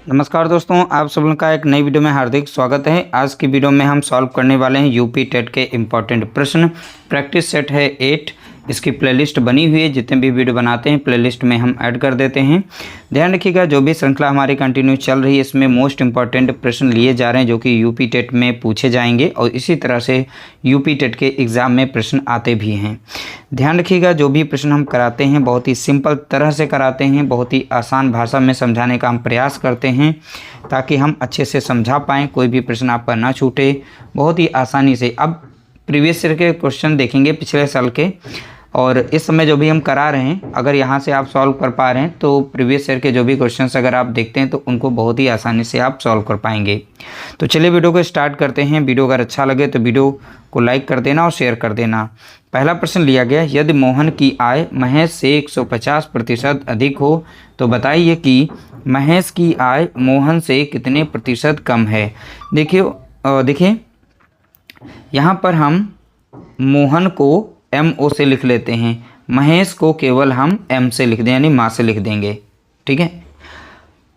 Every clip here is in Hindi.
नमस्कार दोस्तों, आप सब लोगों का एक नई वीडियो में हार्दिक स्वागत है। आज की वीडियो में हम सॉल्व करने वाले हैं यूपी टेट के इम्पोर्टेंट प्रश्न। प्रैक्टिस सेट है 8। इसकी प्लेलिस्ट बनी हुई है, जितने भी वीडियो बनाते हैं प्लेलिस्ट में हम ऐड कर देते हैं। ध्यान रखिएगा, जो भी श्रृंखला हमारी कंटिन्यू चल रही है इसमें मोस्ट इंपॉर्टेंट प्रश्न लिए जा रहे हैं जो कि यूपी टेट में पूछे जाएंगे और इसी तरह से यूपी टेट के एग्ज़ाम में प्रश्न आते भी हैं। ध्यान रखिएगा, जो भी प्रश्न हम कराते हैं बहुत ही सिंपल तरह से कराते हैं, बहुत ही आसान भाषा में समझाने का हम प्रयास करते हैं ताकि हम अच्छे से समझा पाएँ, कोई भी प्रश्न आपका ना छूटे, बहुत ही आसानी से। अब प्रीवियस ईयर के क्वेश्चन देखेंगे पिछले साल के, और इस समय जो भी हम करा रहे हैं अगर यहाँ से आप सॉल्व कर पा रहे हैं तो प्रीवियस ईयर के जो भी क्वेश्चंस अगर आप देखते हैं तो उनको बहुत ही आसानी से आप सॉल्व कर पाएंगे। तो चलिए वीडियो को स्टार्ट करते हैं। वीडियो अगर अच्छा लगे तो वीडियो को लाइक कर देना और शेयर कर देना। पहला प्रश्न लिया गया, यदि मोहन की आय महेश से 150% अधिक हो तो बताइए कि महेश की आय मोहन से कितने प्रतिशत कम है। देखिए यहाँ पर हम मोहन को MO से लिख लेते हैं, महेश को केवल हम M से लिख दें, यानी माँ से लिख देंगे। ठीक है,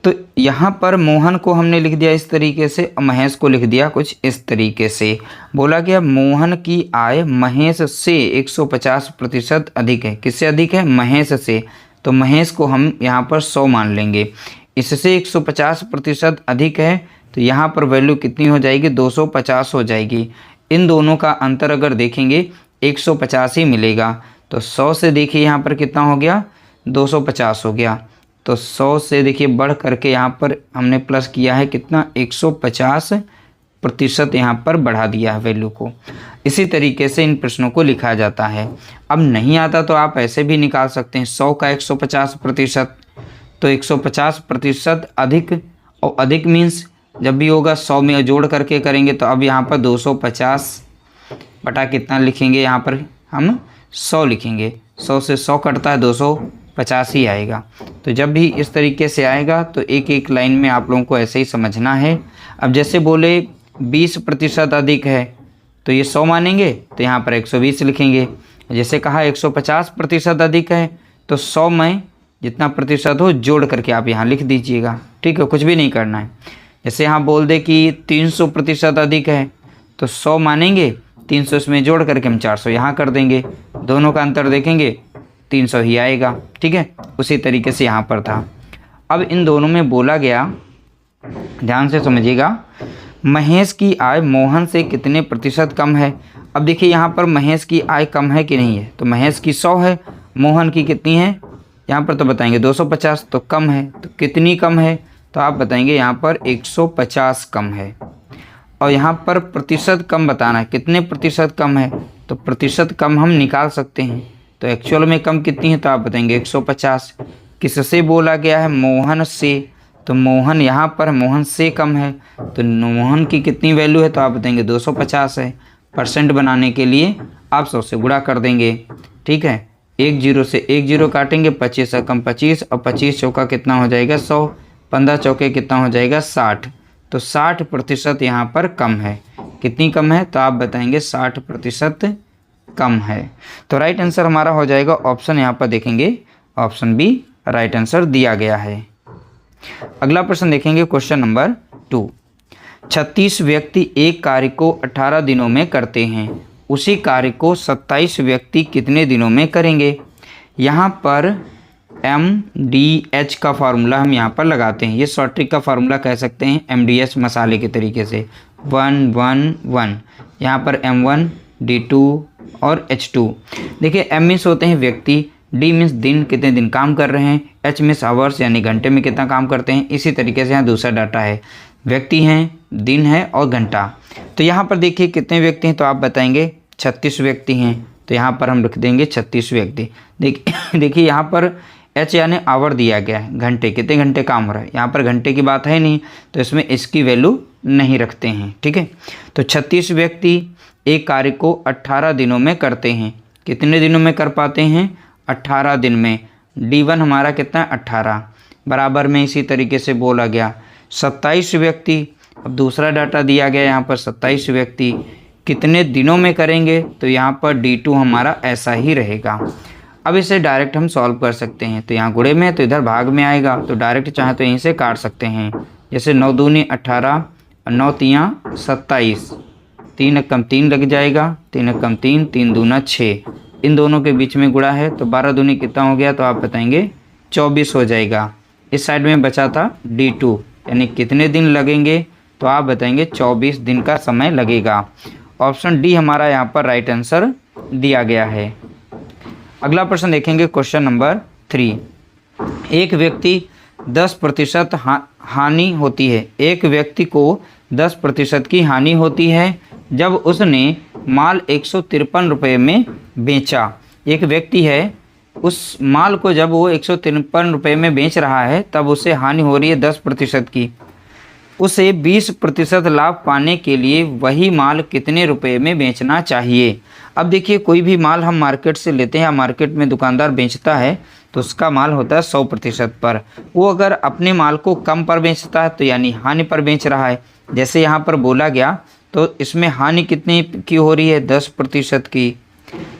तो यहाँ पर मोहन को हमने लिख दिया इस तरीके से, महेश को लिख दिया कुछ इस तरीके से। बोला गया मोहन की आय महेश से 150% अधिक है। किससे अधिक है? महेश से। तो महेश को हम यहाँ पर 100 मान लेंगे। इससे 150% अधिक है तो यहाँ पर वैल्यू कितनी हो जाएगी? 250 हो जाएगी। इन दोनों का अंतर अगर देखेंगे 150 ही मिलेगा। तो 100 से देखिए यहाँ पर कितना हो गया? 250 हो गया। तो 100 से देखिए बढ़ करके यहाँ पर हमने प्लस किया है कितना? 150% यहाँ पर बढ़ा दिया है वैल्यू को। इसी तरीके से इन प्रश्नों को लिखा जाता है। अब नहीं आता तो आप ऐसे भी निकाल सकते हैं, 100 का 150%, तो 150% अधिक, और अधिक मीन्स जब भी होगा 100 में जोड़ करके करेंगे। तो अब यहाँ पर 250 बटा कितना लिखेंगे? यहाँ पर हम 100 लिखेंगे। 100 से 100 कटता है, 250 ही आएगा। तो जब भी इस तरीके से आएगा तो एक एक लाइन में आप लोगों को ऐसे ही समझना है। अब जैसे बोले 20% अधिक है तो ये 100 मानेंगे, तो यहाँ पर 120 लिखेंगे। जैसे कहा 150% अधिक है तो 100 में जितना प्रतिशत हो जोड़ करके आप यहाँ लिख दीजिएगा। ठीक है, कुछ भी नहीं करना है। जैसे यहाँ बोल दे कि 300% अधिक है तो 100 मानेंगे, 300 इसमें जोड़ करके हम 400 यहाँ कर देंगे। दोनों का अंतर देखेंगे 300 ही आएगा। ठीक है, उसी तरीके से यहाँ पर था। अब इन दोनों में बोला गया, ध्यान से समझिएगा, महेश की आय मोहन से कितने प्रतिशत कम है। अब देखिए यहाँ पर महेश की आय कम है कि नहीं है, तो महेश की 100 है, मोहन की कितनी है? यहाँ पर तो बताएंगे 250, तो कम है। तो कितनी कम है? तो आप बताएंगे यहाँ पर 150 कम है। और यहाँ पर प्रतिशत कम बताना है, कितने प्रतिशत कम है, तो प्रतिशत कम हम निकाल सकते हैं। तो एक्चुअल में कम कितनी है, तो आप बताएंगे 150। किससे बोला गया है? मोहन से। तो मोहन यहाँ पर मोहन से कम है, तो मोहन की कितनी वैल्यू है, तो आप बताएंगे 250 है। परसेंट बनाने के लिए आप 100 से गुणा कर देंगे। ठीक है, 1 0 से 1 0 काटेंगे, 25 से कम 25, और 25 चौका कितना हो जाएगा? 100, 15 चौके कितना हो जाएगा? 60। तो 60% यहाँ पर कम है। कितनी कम है? तो आप बताएंगे 60% कम है। तो राइट आंसर हमारा हो जाएगा ऑप्शन, यहाँ पर देखेंगे ऑप्शन बी राइट आंसर दिया गया है। अगला प्रश्न देखेंगे, क्वेश्चन नंबर 2। 36 व्यक्ति एक कार्य को 18 दिनों में करते हैं, उसी कार्य को 27 व्यक्ति कितने दिनों में करेंगे। यहाँ पर MDH का फार्मूला हम यहाँ पर लगाते हैं। ये शॉर्ट ट्रिक का फार्मूला कह सकते हैं, MDH मसाले के तरीके से 1 1 1। यहाँ पर M1 D2 और H2। देखिए M मीन्स होते हैं व्यक्ति, D मीन्स दिन, कितने दिन काम कर रहे हैं, H मीन्स आवर्स यानी घंटे में कितना काम करते हैं। इसी तरीके से यहाँ दूसरा डाटा है, व्यक्ति हैं, दिन है और घंटा। तो यहाँ पर देखिए कितने व्यक्ति हैं, तो आप बताएंगे 36 व्यक्ति हैं। तो यहाँ पर हम लिख देंगे 36 व्यक्ति। देखिए यहाँ पर H यानी आवर दिया गया है, घंटे, कितने घंटे काम हो रहा है। यहाँ पर घंटे की बात है नहीं तो इसमें इसकी वैल्यू नहीं रखते हैं। ठीक है, तो 36 व्यक्ति एक कार्य को 18 दिनों में करते हैं। कितने दिनों में कर पाते हैं? 18 दिन में। D1 हमारा कितना है? 18। बराबर में इसी तरीके से बोला गया 27 व्यक्ति। अब दूसरा डाटा दिया गया यहाँ पर 27 व्यक्ति कितने दिनों में करेंगे, तो यहाँ पर D2 हमारा ऐसा ही रहेगा। अब इसे डायरेक्ट हम सॉल्व कर सकते हैं। तो यहाँ गुणे में है तो इधर भाग में आएगा, तो डायरेक्ट चाहे तो यहीं से काट सकते हैं। जैसे 9 दूनी 18 और 9 तियाँ 27, 3 एकम 3 लग जाएगा, 3 एकम 3, 3 दूना 6, इन दोनों के बीच में गुणा है तो 12 दूनी कितना हो गया, तो आप बताएंगे 24 हो जाएगा। इस साइड में बचा था D2, यानी कितने दिन लगेंगे, तो आप बताएंगे 24 दिन का समय लगेगा। ऑप्शन डी हमारा यहाँ पर राइट आंसर दिया गया है। अगला प्रश्न देखेंगे, क्वेश्चन नंबर 3। एक व्यक्ति 10% हानि होती है, एक व्यक्ति को 10% की हानि होती है जब उसने माल 153 रुपये में बेचा। एक व्यक्ति है, उस माल को जब वो 153 रुपये में बेच रहा है तब उसे हानि हो रही है 10% की। उसे 20% लाभ पाने के लिए वही माल कितने रुपए में बेचना चाहिए। अब देखिए, कोई भी माल हम मार्केट से लेते हैं या मार्केट में दुकानदार बेचता है तो उसका माल होता है 100% पर। वो अगर अपने माल को कम पर बेचता है तो यानी हानि पर बेच रहा है। जैसे यहाँ पर बोला गया तो इसमें हानि कितनी की हो रही है, 10% की।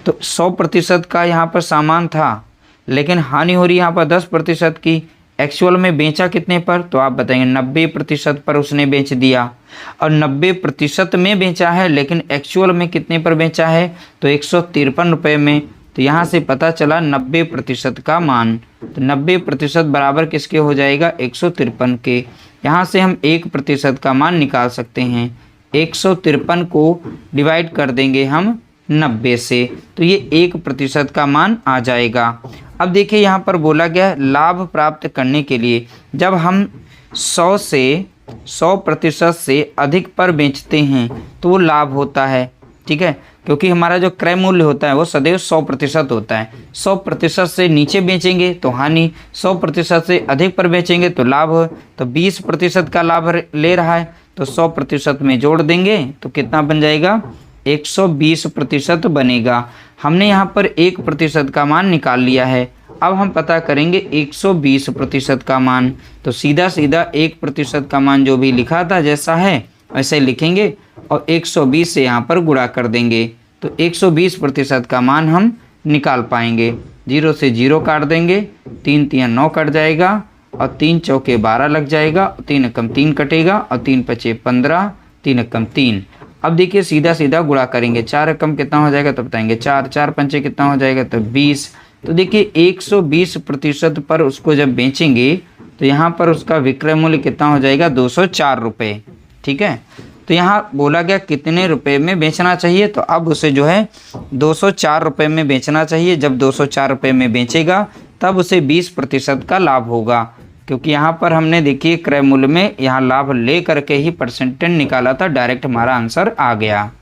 तो 100% का यहाँ पर सामान था लेकिन हानि हो रही है यहाँ पर 10% की। एक्चुअल में बेचा कितने पर, तो आप बताएंगे 90% पर उसने बेच दिया। और 90% में बेचा है लेकिन एक्चुअल में कितने पर बेचा है, तो 153 रुपये में। तो यहाँ से पता चला 90% का मान। तो 90% बराबर किसके हो जाएगा, 153 के। यहाँ से हम 1% का मान निकाल सकते हैं। 153 को डिवाइड कर देंगे हम 90 से, तो ये 1% का मान आ जाएगा। अब देखिए यहाँ पर बोला गया लाभ प्राप्त करने के लिए जब हम 100% से अधिक पर बेचते हैं तो वो लाभ होता है, ठीक है, क्योंकि हमारा जो क्रय मूल्य होता है वो सदैव 100% होता है। 100% से नीचे बेचेंगे तो हानि, 100% से अधिक पर बेचेंगे तो लाभ। तो 20% का लाभ ले रहा है तो 100% में जोड़ देंगे तो कितना बन जाएगा, 120% बनेगा। हमने यहाँ पर 1% का मान निकाल लिया है। अब हम पता करेंगे 120% का मान। तो सीधा सीधा 1% का मान जो भी लिखा था जैसा है वैसे लिखेंगे और 120 से यहाँ पर गुणा कर देंगे तो 120% का मान हम निकाल पाएंगे। 0 से 0 काट देंगे, 3 तियाँ 9 कट जाएगा और 3 चौके 12 लग जाएगा, 3 एकम 3 कटेगा और 3 पचे 15, 3 एकम 3। अब देखिए सीधा सीधा गुणा करेंगे, 4 एकम कितना हो जाएगा तो बताएंगे 4, 4 पंचे कितना हो जाएगा तो 20। तो देखिए 120% पर उसको जब बेचेंगे तो यहाँ पर उसका विक्रय मूल्य कितना हो जाएगा, 204 रुपये, ठीक है। तो यहाँ बोला गया कितने रुपए में बेचना चाहिए, तो अब उसे जो है 204 रुपये में बेचना चाहिए। जब 204 रुपये में बेचेगा तब उसे 20% का लाभ होगा, क्योंकि यहाँ पर हमने देखिए क्रय मूल्य में यहाँ लाभ ले करके ही परसेंटेज निकाला था, डायरेक्ट हमारा आंसर आ गया।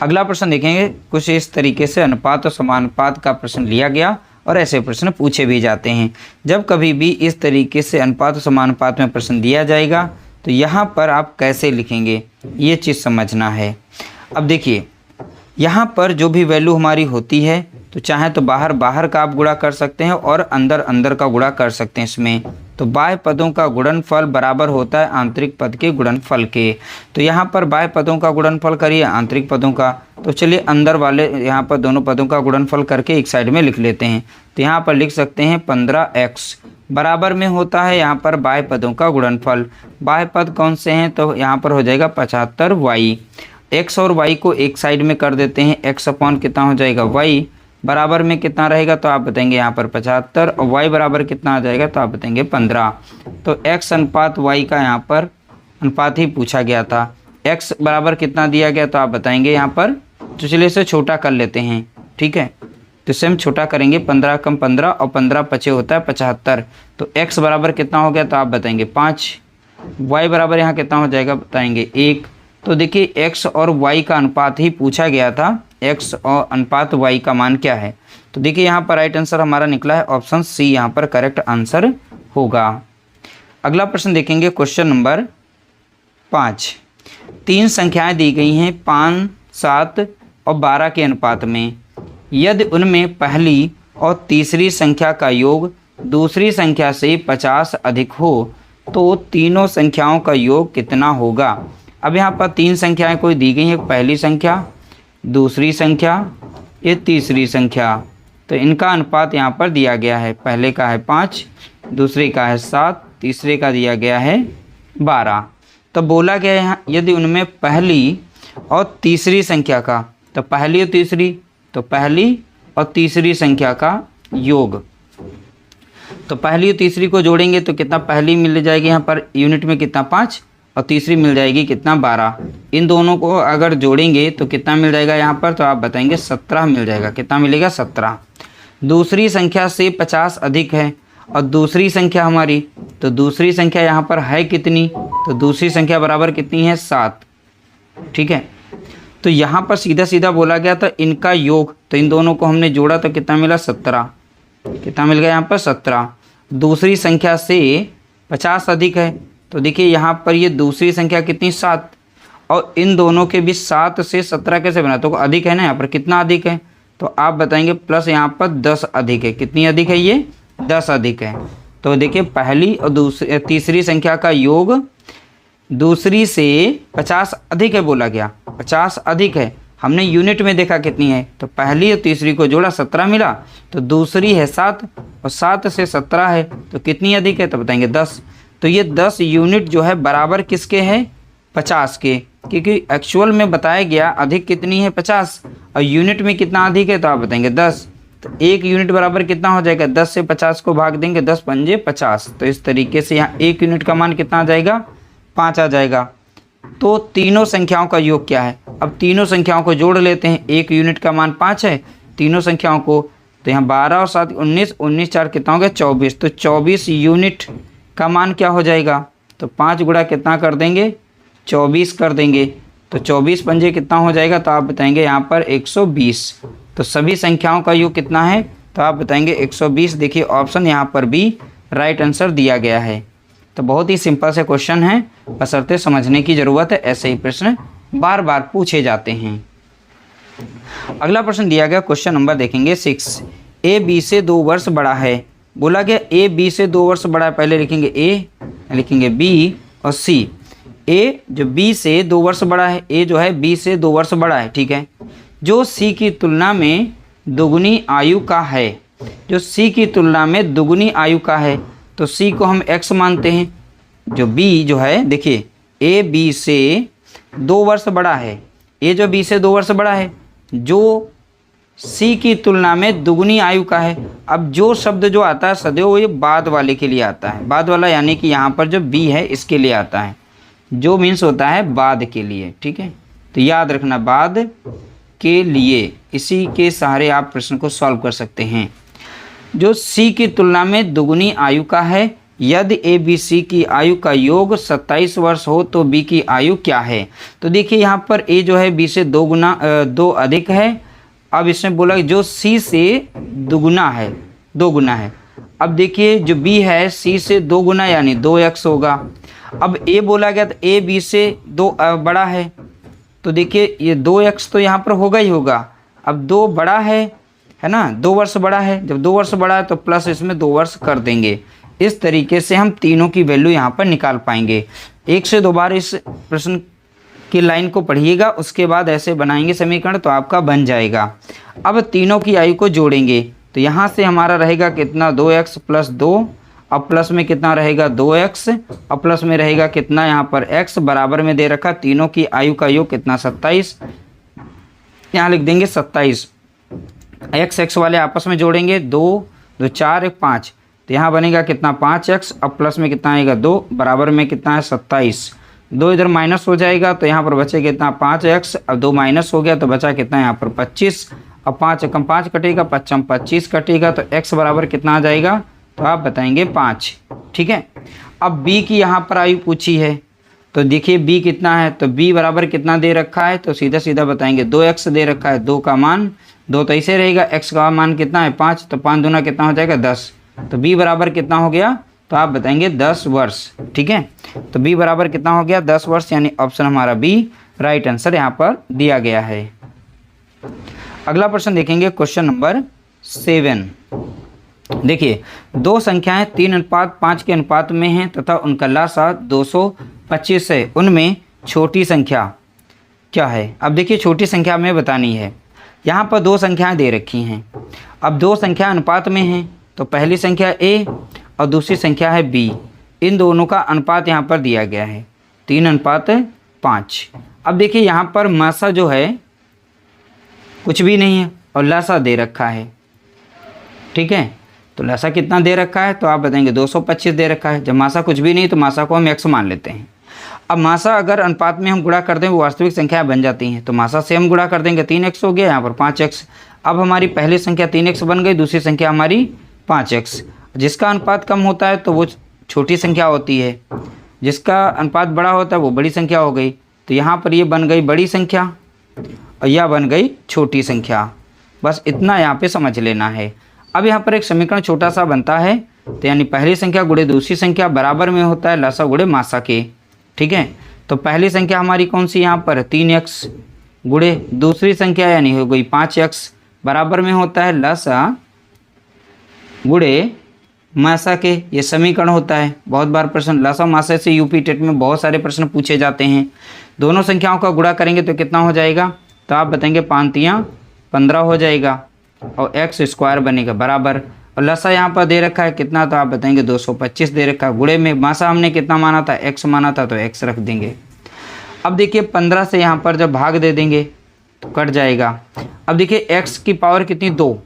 अगला प्रश्न देखेंगे, कुछ इस तरीके से अनुपात और समानुपात का प्रश्न लिया गया और ऐसे प्रश्न पूछे भी जाते हैं। जब कभी भी इस तरीके से अनुपात और समानुपात में प्रश्न दिया जाएगा तो यहाँ पर आप कैसे लिखेंगे ये चीज़ समझना है। अब देखिए यहाँ पर जो भी वैल्यू हमारी होती है तो चाहे तो बाहर बाहर का आप गुणा कर सकते हैं और अंदर अंदर का गुणा कर सकते हैं। इसमें तो बाह्य पदों का गुणनफल बराबर होता है आंतरिक पद के गुणनफल के। तो यहाँ पर बाह्य पदों का गुणनफल करिए आंतरिक पदों का। तो चलिए अंदर वाले यहाँ पर दोनों पदों का गुणनफल करके एक साइड में लिख लेते हैं। तो यहाँ पर लिख सकते हैं 15x बराबर में होता है यहाँ पर बाह्य पदों का गुणनफल। बाह्य पद कौन से हैं, तो यहाँ पर हो जाएगा 75y। x और y को एक साइड में कर देते हैं, x अपॉन कितना हो जाएगा y बराबर में कितना रहेगा, तो आप बताएंगे यहाँ पर 75 और y बराबर कितना आ जाएगा, तो आप बताएंगे 15। तो x अनुपात y का यहाँ पर अनुपात ही पूछा गया था। x बराबर कितना दिया गया, तो आप बताएंगे यहाँ पर, तो चलिए इसे छोटा कर लेते हैं, ठीक है। तो इसे हम छोटा करेंगे, 15 कम 15 और 15 पचे होता है 75। तो x बराबर कितना हो गया, तो आप बताएंगे 5। y बराबर यहाँ कितना हो जाएगा, बताएंगे 1। तो देखिए x और y का अनुपात ही पूछा गया था, x और अनुपात y का मान क्या है। तो देखिए यहाँ पर राइट आंसर हमारा निकला है ऑप्शन सी, यहाँ पर करेक्ट आंसर होगा। अगला प्रश्न देखेंगे, क्वेश्चन नंबर 5। 3 संख्याएं दी गई हैं 5, 7 और 12 के अनुपात में। यदि उनमें पहली और तीसरी संख्या का योग दूसरी संख्या से 50 अधिक हो तो तीनों संख्याओं का योग कितना होगा। अब यहाँ पर 3 संख्याएं कोई दी गई हैं, पहली संख्या, दूसरी संख्या, ये तीसरी संख्या। तो इनका अनुपात यहाँ पर दिया गया है। पहले का है 5, दूसरे का है 7, तीसरे का दिया गया है 12। तो बोला गया है यहाँ यदि उनमें पहली और तीसरी संख्या का, तो पहली और तीसरी, तो पहली और तीसरी संख्या का योग, तो पहली और तीसरी को जोड़ेंगे तो कितना, पहली मिल जाएगी यहाँ पर यूनिट में कितना 5 और तीसरी मिल जाएगी कितना 12। इन दोनों को अगर जोड़ेंगे तो कितना मिल जाएगा यहाँ पर, तो आप बताएंगे 17 मिल जाएगा। कितना मिलेगा 17। दूसरी संख्या से 50 अधिक है और दूसरी संख्या हमारी, तो दूसरी संख्या यहाँ पर है कितनी, तो दूसरी संख्या बराबर कितनी है 7। ठीक है, तो यहाँ पर सीधा सीधा बोला गया था इनका योग, तो इन दोनों को हमने जोड़ा तो कितना मिला 17। कितना मिल गया यहाँ पर 17। दूसरी संख्या से 50 अधिक है, तो देखिए यहाँ पर ये दूसरी संख्या कितनी 7, और इन दोनों के बीच 7 से 17 कैसे बना, तो अधिक है ना, यहाँ पर कितना अधिक है, तो आप बताएंगे प्लस यहाँ पर 10 अधिक है। कितनी अधिक है, ये 10 अधिक है। तो देखिए पहली और तीसरी संख्या का योग दूसरी से 50 अधिक है बोला गया, 50 अधिक है। हमने यूनिट में देखा कितनी है, तो पहली और तीसरी को जोड़ा 17 मिला, तो दूसरी है 7 और 7 से 17 है, तो कितनी अधिक है, तो बताएंगे 10। तो ये 10 यूनिट जो है बराबर किसके है, 50 के, क्योंकि एक्चुअल में बताया गया अधिक कितनी है 50 और यूनिट में कितना अधिक है, तो आप बताएंगे 10। तो एक यूनिट बराबर कितना हो जाएगा, 10 से 50 को भाग देंगे, 10 पंजे 50। तो इस तरीके से यहाँ एक यूनिट का मान कितना आ जाएगा, 5 आ जाएगा। तो तीनों संख्याओं का योग क्या है, अब तीनों संख्याओं को जोड़ लेते हैं। एक यूनिट का मान 5 है तीनों संख्याओं को, तो यहाँ 12 और 7 19, 19 4 कितना हो गया 24। तो 24 यूनिट का मान क्या हो जाएगा, तो 5 गुणा कितना कर देंगे 24 कर देंगे, तो 24 पंजे कितना हो जाएगा, तो आप बताएंगे यहाँ पर 120। तो सभी संख्याओं का योग कितना है, तो आप बताएंगे 120। देखिए ऑप्शन यहाँ पर भी राइट आंसर दिया गया है। तो बहुत ही सिंपल से क्वेश्चन है, बशर्ते समझने की ज़रूरत है। ऐसे ही प्रश्न बार बार पूछे जाते हैं। अगला प्रश्न दिया गया क्वेश्चन नंबर देखेंगे 6। ए बी से 2 वर्ष बड़ा है। बोला गया ए बी से 2 वर्ष बड़ा है। पहले लिखेंगे ए, लिखेंगे बी और सी। ए जो बी से 2 वर्ष बड़ा है, ए जो है बी से 2 वर्ष बड़ा है, ठीक है। जो सी की तुलना में दुगुनी आयु का है, जो सी की तुलना में दुगुनी आयु का है, तो सी को हम x मानते हैं। जो बी जो है, देखिए ए बी से 2 वर्ष बड़ा है, ए जो बी से 2 वर्ष बड़ा है, जो सी की तुलना में दुगुनी आयु का है। अब जो शब्द जो आता है सदैव ये बाद वाले के लिए आता है, बाद वाला यानी कि यहाँ पर जो बी है इसके लिए आता है, जो मीन्स होता है बाद के लिए, ठीक है। तो याद रखना बाद के लिए, इसी के सहारे आप प्रश्न को सॉल्व कर सकते हैं। जो सी की तुलना में दुगुनी आयु का है, यदि ए बी सी की आयु का योग 27 वर्ष हो तो बी की आयु क्या है। तो देखिए यहाँ पर ए जो है बी से 2 अधिक है। अब इसमें बोला जो सी से दुगुना है, 2 गुना है। अब देखिए जो बी है सी से 2 गुना यानी 2x होगा। अब ए बोला गया तो ए बी से 2 बड़ा है, तो देखिए ये 2x तो यहाँ पर होगा ही होगा। अब 2 बड़ा है ना, 2 वर्ष बड़ा है। जब 2 वर्ष बड़ा है तो प्लस इसमें 2 वर्ष कर देंगे। इस तरीके से हम तीनों की वैल्यू यहाँ पर निकाल पाएंगे। 1 से 2 बार इस प्रश्न की लाइन को पढ़िएगा, उसके बाद ऐसे बनाएंगे समीकरण तो आपका बन जाएगा। अब तीनों की आयु को जोड़ेंगे तो यहाँ से हमारा रहेगा कितना 2x प्लस 2, अब प्लस में कितना रहेगा 2x, अब प्लस में रहेगा कितना यहाँ पर x, बराबर में दे रखा तीनों की आयु का योग कितना 27, यहाँ लिख देंगे 27। x वाले आपस में जोड़ेंगे 2 2 4 1 5, तो यहाँ बनेगा कितना 5x, अब प्लस में कितना आएगा 2, बराबर में कितना है 27। 2 इधर माइनस हो जाएगा तो यहाँ पर बचेगा कितना 5x, अब 2 माइनस हो गया तो बचा कितना यहाँ पर 25, अब 5 एकम 5 कटेगा, 5 25 कटेगा, तो x बराबर कितना आ जाएगा, तो आप बताएंगे 5, ठीक है। अब b की यहाँ पर आयु पूछी है, तो देखिए b कितना है, तो b बराबर कितना दे रखा है, तो सीधा सीधा बताएंगे 2x दे रखा है, 2 का मान 2 तो ऐसे रहेगा, x का मान कितना है 5, तो 5 दूना कितना हो जाएगा 10, तो b बराबर कितना हो गया, तो आप बताएंगे 10 वर्ष, ठीक है। तो b बराबर कितना हो गया 10 वर्ष, यानी ऑप्शन हमारा बी राइट आंसर यहाँ पर दिया गया है। अगला प्रश्न देखेंगे क्वेश्चन नंबर 7। देखिए 2 संख्याएं 3:5 के अनुपात में हैं तथा उनका लासा 225 है, उनमें छोटी संख्या क्या है। अब देखिए छोटी संख्या हमें बतानी है, यहाँ पर दो संख्याएं दे रखी हैं। अब दो संख्या अनुपात में हैं, तो पहली संख्या a और दूसरी संख्या है b। इन दोनों का अनुपात यहाँ पर दिया गया है 3:5। अब देखिए यहाँ पर मासा जो है कुछ भी नहीं है और लासा दे रखा है, ठीक है। तो लासा कितना दे रखा है, तो आप बताएंगे 225 दे रखा है। जब मासा कुछ भी नहीं तो मासा को हम x मान लेते हैं। अब मासा अगर अनुपात में हम गुणा कर दें वो वास्तविक संख्या बन जाती हैं, तो मासा से हम गुणा कर देंगे 3x हो गया, यहाँ पर 5x। अब हमारी पहली संख्या 3x बन गई, दूसरी संख्या हमारी 5x। जिसका अनुपात कम होता है तो वो छोटी संख्या होती है, जिसका अनुपात बड़ा होता है वो बड़ी संख्या हो गई। तो यहाँ पर ये बन गई बड़ी संख्या और यह बन गई छोटी संख्या। बस इतना यहाँ पे समझ लेना है। अब यहाँ पर एक समीकरण छोटा सा बनता है, तो यानी पहली संख्या गुणे दूसरी संख्या बराबर में होता है लसा गुणे मासा के, ठीक है। तो पहली संख्या हमारी कौन सी यहाँ पर 3x गुणे दूसरी संख्या यानी हो गई 5x बराबर में होता है लसा गुणे मासा के। ये समीकरण होता है। बहुत बार प्रश्न लसा मासा से यूपी टेट में बहुत सारे प्रश्न पूछे जाते हैं। दोनों संख्याओं का गुणा करेंगे तो कितना हो जाएगा, तो आप बताएंगे 5×3=15 हो जाएगा और x² बनेगा बराबर। और लसा यहाँ पर दे रखा है कितना, तो आप बताएंगे 225 दे रखा है। गुणे में मासा हमने कितना माना था, x माना था, तो x रख देंगे। अब देखिए 15 से यहाँ पर जब भाग दे देंगे तो कट जाएगा। अब देखिए x की पावर कितनी 2,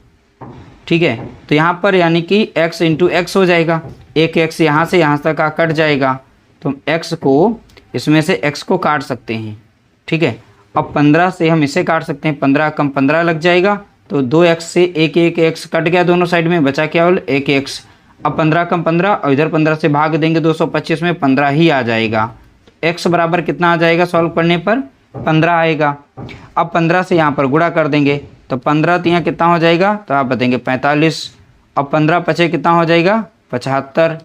ठीक है। तो यहाँ पर यानी कि x × x हो जाएगा। एक x यहाँ से यहाँ तक कट जाएगा, तो x को इसमें से x को काट सकते हैं, ठीक है। अब 15 से हम इसे काट सकते हैं, 15 कम 15 लग जाएगा, तो 2x से एक x कट गया दोनों साइड में, बचा क्या केवल 1x। अब 15 कम 15 और इधर 15 से भाग देंगे 225 में, 15 ही आ जाएगा। x बराबर कितना आ जाएगा, सॉल्व करने पर 15 आएगा। अब 15 से यहाँ पर गुणा कर देंगे तो 15 तो यहाँ कितना हो जाएगा, तो आप बताएंगे 45। अब 15 पचे कितना हो जाएगा 75।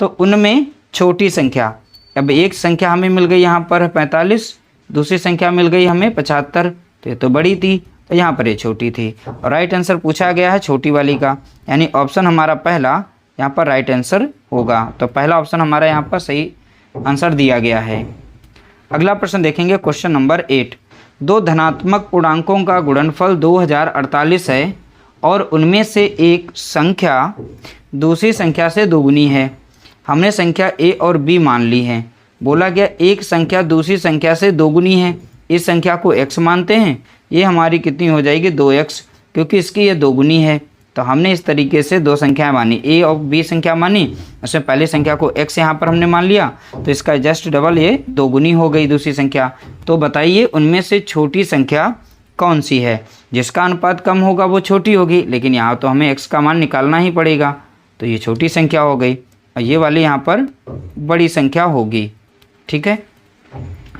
तो उनमें छोटी संख्या, अब एक संख्या हमें मिल गई यहाँ पर 45, दूसरी संख्या मिल गई हमें 75, तो ये तो बड़ी थी, तो यहाँ पर ये छोटी थी। और राइट आंसर पूछा गया है छोटी वाली का, यानी ऑप्शन हमारा पहला यहाँ पर राइट आंसर होगा। तो पहला ऑप्शन हमारा यहाँ पर सही आंसर दिया गया है। अगला प्रश्न देखेंगे, क्वेश्चन नंबर 8। दो धनात्मक पूर्णांकों का गुणनफल 2048 है और उनमें से एक संख्या दूसरी संख्या से दोगुनी है। हमने संख्या a और b मान ली है। बोला गया एक संख्या दूसरी संख्या से दोगुनी है, इस संख्या को x मानते हैं। ये हमारी कितनी हो जाएगी 2x, क्योंकि इसकी ये दोगुनी है। तो हमने इस तरीके से दो संख्याएं मानी, a और b संख्या मानी, उसमें पहली संख्या को x यहाँ पर हमने मान लिया, तो इसका जस्ट डबल ये दोगुनी हो गई दूसरी संख्या। तो बताइए उनमें से छोटी संख्या कौन सी है। जिसका अनुपात कम होगा वो छोटी होगी, लेकिन यहाँ तो हमें x का मान निकालना ही पड़ेगा, तो ये छोटी संख्या हो गई और ये वाली यहाँ पर बड़ी संख्या होगी, ठीक है।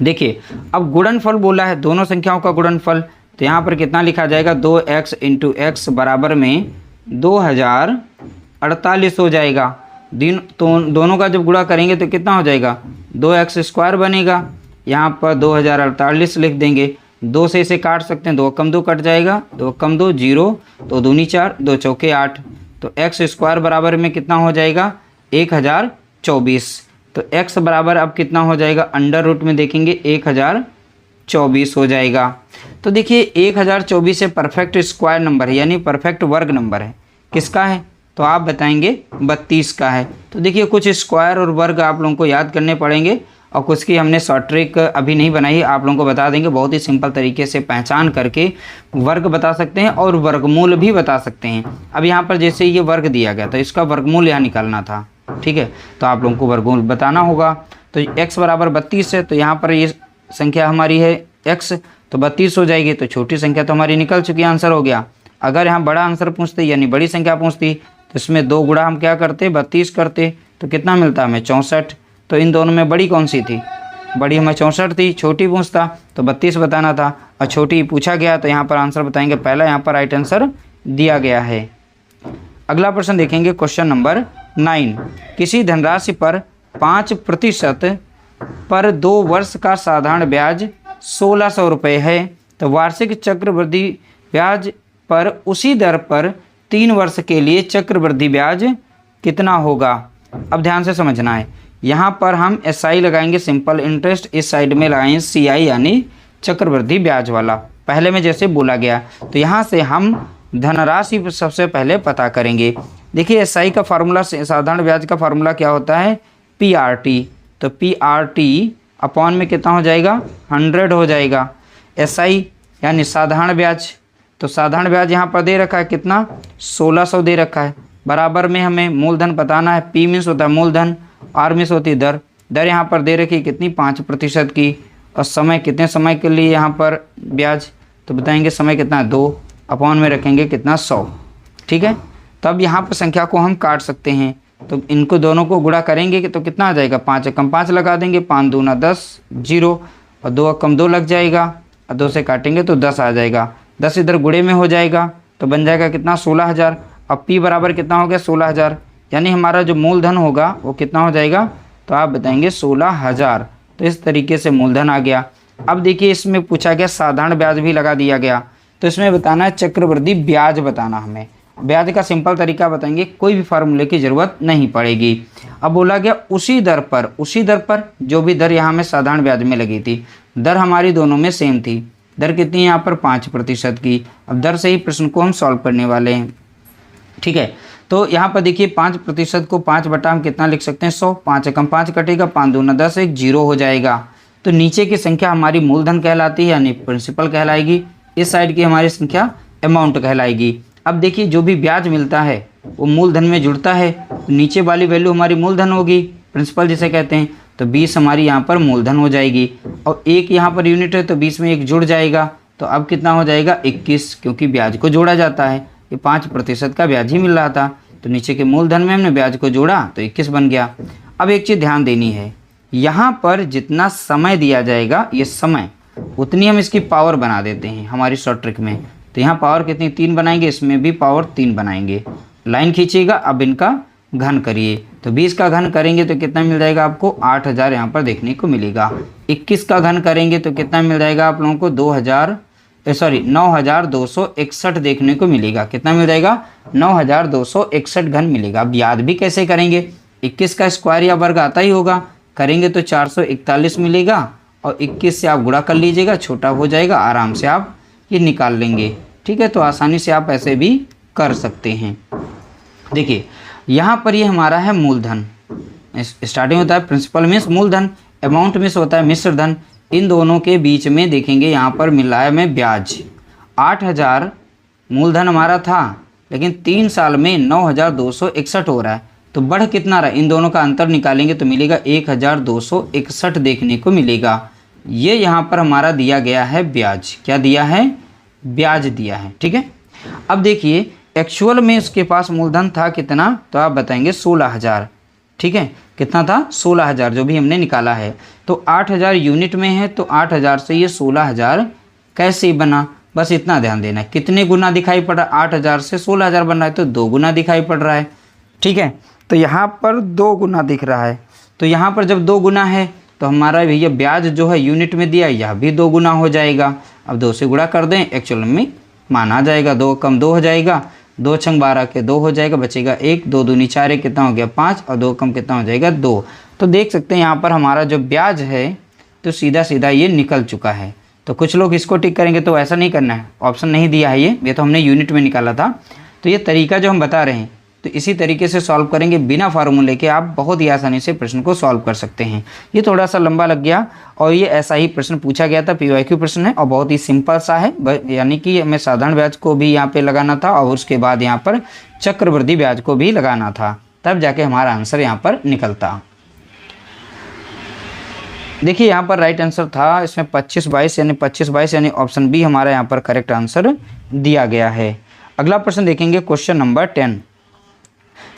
देखिए अब गुणनफल बोला है, दोनों संख्याओं का गुणनफल, तो यहाँ पर कितना लिखा जाएगा 2x × x बराबर में 2048 हो जाएगा। तो दोनों का जब गुणा करेंगे तो कितना हो जाएगा 2x² बनेगा। यहाँ पर 2048 लिख देंगे। 2 से इसे काट सकते हैं, 2 कम 2 कट जाएगा, 2 कम 2 0, तो 2 दूनी 4, 2 चौके 8, तो x² बराबर में कितना हो जाएगा 1024। तो x बराबर अब कितना हो जाएगा, अंडर रूट में देखेंगे 1024 हो जाएगा। तो देखिए 1024 से परफेक्ट स्क्वायर नंबर है, यानी परफेक्ट वर्ग नंबर है। किसका है, तो आप बताएंगे 32 का है। तो देखिए कुछ स्क्वायर और वर्ग आप लोगों को याद करने पड़ेंगे और कुछ की हमने शॉर्ट ट्रिक अभी नहीं बनाई, आप लोगों को बता देंगे। बहुत ही सिंपल तरीके से पहचान करके वर्ग बता सकते हैं और वर्गमूल भी बता सकते हैं। अब यहाँ पर जैसे ये वर्ग दिया गया तो इसका वर्गमूल यहाँ निकालना था, ठीक है। तो आप लोगों को वर्गमूल बताना होगा। तो x बराबर 32 है, तो यहाँ पर ये संख्या हमारी है x, तो 32 हो जाएगी। तो छोटी संख्या तो हमारी निकल चुकी, आंसर हो गया। अगर यहाँ बड़ा आंसर पूछते यानी बड़ी संख्या पूछती तो इसमें 2 गुणा हम क्या करते 32 करते, तो कितना मिलता हमें 64। तो इन दोनों में बड़ी कौन सी थी, बड़ी हमें 64 थी। छोटी पूछता तो 32 बताना था और छोटी पूछा गया, तो यहाँ पर आंसर बताएंगे पहला, यहाँ पर राइट आंसर दिया गया है। अगला प्रश्न देखेंगे, क्वेश्चन नंबर 9। किसी धनराशि पर 5% पर 2 वर्ष का साधारण ब्याज 1600 रुपये है, तो वार्षिक चक्रवृद्धि ब्याज पर उसी दर पर 3 वर्ष के लिए चक्रवृद्धि ब्याज कितना होगा। अब ध्यान से समझना है, यहाँ पर हम SI लगाएंगे सिंपल इंटरेस्ट, इस साइड में लगाएंगे CI यानी चक्रवृद्धि ब्याज वाला। पहले में जैसे बोला गया। तो यहाँ से हम धनराशि सबसे पहले पता करेंगे। देखिए एसआई का फार्मूला, साधारण ब्याज का फार्मूला क्या होता है, PRT। तो PRT अपॉन में कितना हो जाएगा, 100 हो जाएगा। एसआई यानी साधारण ब्याज, तो साधारण ब्याज यहाँ पर दे रखा है कितना, 1600 दे रखा है। बराबर में हमें मूलधन बताना है। P मीन्स होता है मूलधन, R मीन्स होती है दर। दर यहाँ पर दे रखी कितनी, 5% की। और समय कितने समय के लिए यहाँ पर ब्याज, तो बताएंगे समय कितना, 2, अपॉन में रखेंगे कितना, 100। ठीक है, तब यहाँ पर संख्या को हम काट सकते हैं। तो इनको दोनों को गुणा करेंगे कि तो कितना आ जाएगा, 5 एकम 5 लगा देंगे, 5 दूना 10, 0, और 2 एकम 2 लग जाएगा, और 2 से काटेंगे तो 10 आ जाएगा। 10 इधर गुणे में हो जाएगा तो बन जाएगा कितना, 16,000। अब P बराबर कितना हो गया, 16,000। यानी हमारा जो मूलधन होगा वो कितना हो जाएगा, तो आप बताएंगे 16,000। तो इस तरीके से मूलधन आ गया। अब देखिए इसमें पूछा गया साधारण ब्याज भी लगा दिया गया, तो इसमें बताना है चक्रवृद्धि ब्याज बताना। हमें ब्याज का सिंपल तरीका बताएंगे, कोई भी फार्मूले की ज़रूरत नहीं पड़ेगी। अब बोला गया उसी दर पर जो भी दर यहाँ में साधारण ब्याज में लगी थी, दर हमारी दोनों में सेम थी। दर कितनी है यहाँ पर, 5% की। अब दर से ही प्रश्न को हम सॉल्व करने वाले हैं। ठीक है, तो यहाँ पर देखिए 5% को 5 बटा हम कितना लिख सकते हैं, 100। 5 एकम 5 कटेगा, 5 दूना 10, 1, 0 हो जाएगा। तो नीचे की संख्या हमारी मूलधन कहलाती है यानी प्रिंसिपल कहलाएगी। इस साइड की हमारी संख्या अमाउंट कहलाएगी। अब देखिए जो भी ब्याज मिलता है वो मूलधन में जुड़ता है, तो नीचे वाली वैल्यू हमारी मूलधन होगी, प्रिंसिपल जिसे कहते हैं। तो 20 हमारी यहाँ पर मूलधन हो जाएगी, और 1 यहाँ पर यूनिट है तो 20 में 1 जुड़ जाएगा। तो अब कितना हो जाएगा, 21, क्योंकि ब्याज को जोड़ा जाता है। ये 5% का ब्याज ही मिल रहा था, तो नीचे के मूलधन में हमने ब्याज को जोड़ा तो 21 बन गया। अब एक चीज़ ध्यान देनी है, यहाँ पर जितना समय दिया जाएगा, ये समय उतनी हम इसकी पावर बना देते हैं हमारी शॉर्ट ट्रिक में। तो यहाँ पावर कितनी, 3 बनाएंगे, इसमें भी पावर 3 बनाएंगे। लाइन खींचिएगा, अब इनका घन करिए। तो 20 का घन करेंगे तो कितना मिल जाएगा आपको, 8,000 यहाँ पर देखने को मिलेगा। 21 का घन करेंगे तो कितना मिल जाएगा आप लोगों को, 9,261 देखने को मिलेगा। कितना मिल जाएगा, 9,261 घन मिलेगा। अब याद भी कैसे करेंगे, 21 का स्क्वायर या वर्ग आता ही होगा, करेंगे तो 441 मिलेगा, और 21 से आप गुणा कर लीजिएगा, छोटा हो जाएगा, आराम से आप ये निकाल लेंगे। ठीक है, तो आसानी से आप ऐसे भी कर सकते हैं। देखिए यहाँ पर ये हमारा है मूलधन, स्टार्टिंग होता है प्रिंसिपल मीन्स मूलधन, अमाउंट मीन्स होता है मिश्र धन। इन दोनों के बीच में देखेंगे यहाँ पर मिला है हमें ब्याज। 8,000 मूलधन हमारा था, लेकिन 3 साल में 9,261 हो रहा है, तो बढ़ कितना रहा, इन दोनों का अंतर निकालेंगे तो मिलेगा 1,261 देखने को मिलेगा। ये यहाँ पर हमारा दिया गया है ब्याज। क्या दिया है, ब्याज दिया है। ठीक है, अब देखिए एक्चुअल में इसके पास मूलधन था कितना, तो आप बताएंगे 16,000। ठीक है, कितना था, 16,000 जो भी हमने निकाला है। तो 8,000 यूनिट में है, तो 8,000 से ये 16,000 कैसे बना, बस इतना ध्यान देना है। कितने गुना दिखाई पड़ रहा है, 8,000 से 16,000 बन रहा है तो 2 गुना दिखाई पड़ रहा है। ठीक है, तो यहाँ पर 2 गुना दिख रहा है। तो यहाँ पर जब 2 गुना है तो हमारा भैया ब्याज जो है यूनिट में दिया, यह भी 2 गुना हो जाएगा। अब 2 से गुणा कर दें, एक्चुअल में मान आ जाएगा, 2 कम 2 हो जाएगा, 2 छंग 12 के 2 हो जाएगा, बचेगा 1, 2 दूनी 4, 1 कितना हो गया 5, और 2 कम कितना हो जाएगा 2। तो देख सकते हैं यहाँ पर हमारा जो ब्याज है तो सीधा सीधा ये निकल चुका है। तो कुछ लोग इसको टिक करेंगे, तो ऐसा नहीं करना है, ऑप्शन नहीं दिया है ये तो हमने यूनिट में निकाला था। तो ये तरीका जो हम बता रहे हैं, तो इसी तरीके से सॉल्व करेंगे, बिना फार्मूले के आप बहुत ही आसानी से प्रश्न को सॉल्व कर सकते हैं। ये थोड़ा सा लंबा लग गया, और ये ऐसा ही प्रश्न पूछा गया था, PYQ प्रश्न है, और बहुत ही सिंपल सा है, यानी कि हमें साधारण ब्याज को भी यहाँ पे लगाना था, और उसके बाद यहाँ पर चक्रवृद्धि ब्याज को भी लगाना था, तब जाके हमारा आंसर यहाँ पर निकलता। देखिए यहाँ पर राइट आंसर था इसमें 25-22 यानी ऑप्शन बी हमारा यहाँ पर करेक्ट आंसर दिया गया है। अगला प्रश्न देखेंगे, क्वेश्चन नंबर 10।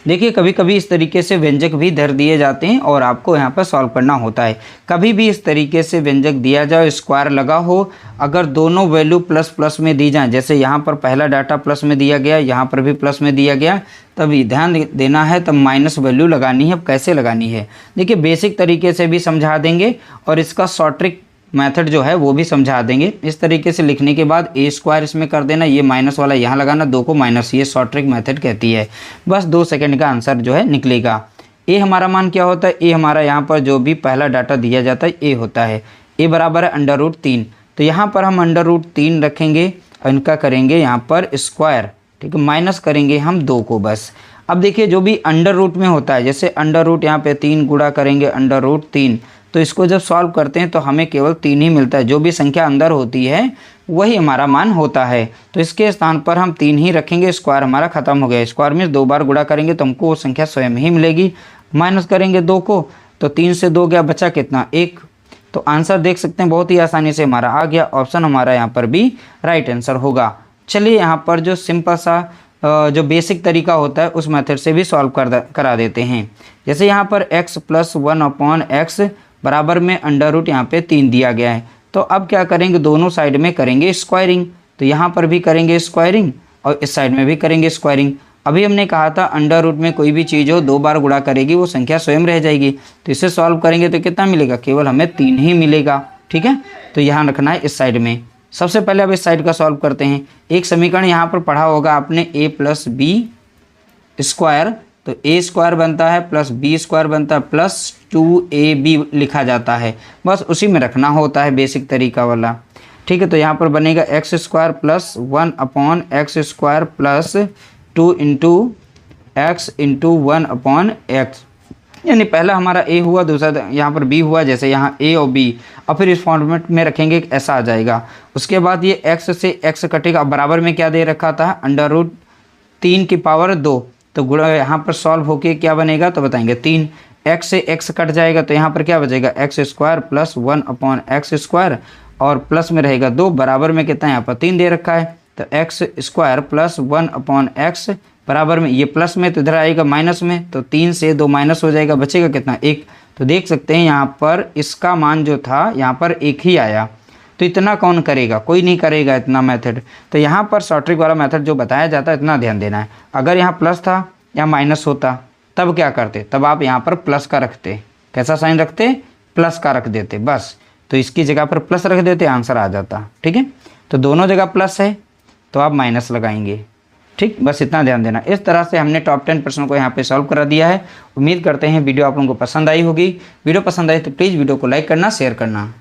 देखिए कभी कभी इस तरीके से व्यंजक भी धर दिए जाते हैं और आपको यहाँ पर सॉल्व करना होता है। कभी भी इस तरीके से व्यंजक दिया जाए, स्क्वायर लगा हो, अगर दोनों वैल्यू प्लस प्लस में दी जाएं, जैसे यहाँ पर पहला डाटा प्लस में दिया गया, यहाँ पर भी प्लस में दिया गया, तब ध्यान देना है, तब माइनस वैल्यू लगानी है। अब कैसे लगानी है, देखिए बेसिक तरीके से भी समझा देंगे और इसका शॉर्ट ट्रिक मेथड जो है वो भी समझा देंगे। इस तरीके से लिखने के बाद ए स्क्वायर इसमें कर देना, ये माइनस वाला यहाँ लगाना, 2 को माइनस, ये शॉर्ट ट्रिक मेथड कहती है। बस 2 सेकंड का आंसर जो है निकलेगा। ए हमारा मान क्या होता है, ए हमारा यहाँ पर जो भी पहला डाटा दिया जाता है ए होता है। ए बराबर है √3, तो यहाँ पर हम √3 रखेंगे और इनका करेंगे यहाँ पर स्क्वायर, ठीक है, माइनस करेंगे हम 2 को बस। अब देखिए जो भी अंडर रूट में होता है, जैसे अंडर रूट यहाँ पे 3 गुणा करेंगे √3, तो इसको जब सॉल्व करते हैं तो हमें केवल 3 ही मिलता है। जो भी संख्या अंदर होती है वही हमारा मान होता है, तो इसके स्थान पर हम 3 ही रखेंगे। स्क्वायर हमारा खत्म हो गया। स्क्वायर में 2 बार गुणा करेंगे तो हमको वो संख्या स्वयं ही मिलेगी। माइनस करेंगे 2 को, तो 3 से 2 गया, बचा कितना, 1। तो आंसर देख सकते हैं बहुत ही आसानी से हमारा आ गया। ऑप्शन हमारा यहाँ पर भी राइट आंसर होगा। चलिए यहाँ पर जो सिंपल सा जो बेसिक तरीका होता है उस मेथड से भी सॉल्व करा देते हैं। जैसे यहाँ पर x + 1/x बराबर में अंडर रूट यहाँ पे 3 दिया गया है, तो अब क्या करेंगे, दोनों साइड में करेंगे स्क्वायरिंग। तो यहाँ पर भी करेंगे स्क्वायरिंग और इस साइड में भी करेंगे स्क्वायरिंग। अभी हमने कहा था अंडर रूट में कोई भी चीज़ हो 2 बार गुणा करेगी वो संख्या स्वयं रह जाएगी। तो इसे सॉल्व करेंगे तो कितना मिलेगा, केवल हमें 3 ही मिलेगा। ठीक है, तो यहाँ रखना है इस साइड में। सबसे पहले अब इस साइड का सॉल्व करते हैं। एक समीकरण यहाँ पर पढ़ा होगा आपने, a + b², तो a² बनता है प्लस b² बनता है प्लस 2ab लिखा जाता है। बस उसी में रखना होता है, बेसिक तरीका वाला। ठीक है, तो यहाँ पर बनेगा x² + 1/x² plus 2 × x × 1/x, यानी पहला हमारा a हुआ, दूसरा यहाँ पर b हुआ। जैसे यहाँ a और b, और फिर इस फॉर्मेट में रखेंगे ऐसा आ जाएगा। उसके बाद ये x से x कटेगा। बराबर में क्या दे रखा था, √3⁻²। तो गुणा यहाँ पर सॉल्व होके क्या बनेगा तो बताएंगे 3। x से x कट जाएगा तो यहाँ पर क्या बचेगा, x² + 1/x², और प्लस में रहेगा 2। बराबर में कितना, यहाँ पर 3 दे रखा है, तो x² + 1/x बराबर में, ये प्लस में तो इधर आएगा माइनस में, तो 3 से 2 माइनस हो जाएगा, बचेगा कितना, 1। तो देख सकते हैं यहाँ पर इसका मान जो था यहाँ पर 1 ही आया। तो इतना कौन करेगा, कोई नहीं करेगा इतना मेथड। तो यहाँ पर शॉर्ट ट्रिक वाला मेथड जो बताया जाता है इतना ध्यान देना है। अगर यहाँ प्लस था या माइनस होता तब क्या करते, तब आप यहाँ पर प्लस का रखते। कैसा साइन रखते, प्लस का रख देते बस। तो इसकी जगह पर प्लस रख देते, आंसर आ जाता। ठीक है, तो दोनों जगह प्लस है तो आप माइनस लगाएंगे। ठीक, बस इतना ध्यान देना। इस तरह से हमने टॉप 10 प्रश्नों को यहाँ पे सॉल्व करा दिया है। उम्मीद करते हैं वीडियो आप लोगों को पसंद आई होगी। वीडियो पसंद आई तो प्लीज़ वीडियो को लाइक करना, शेयर करना।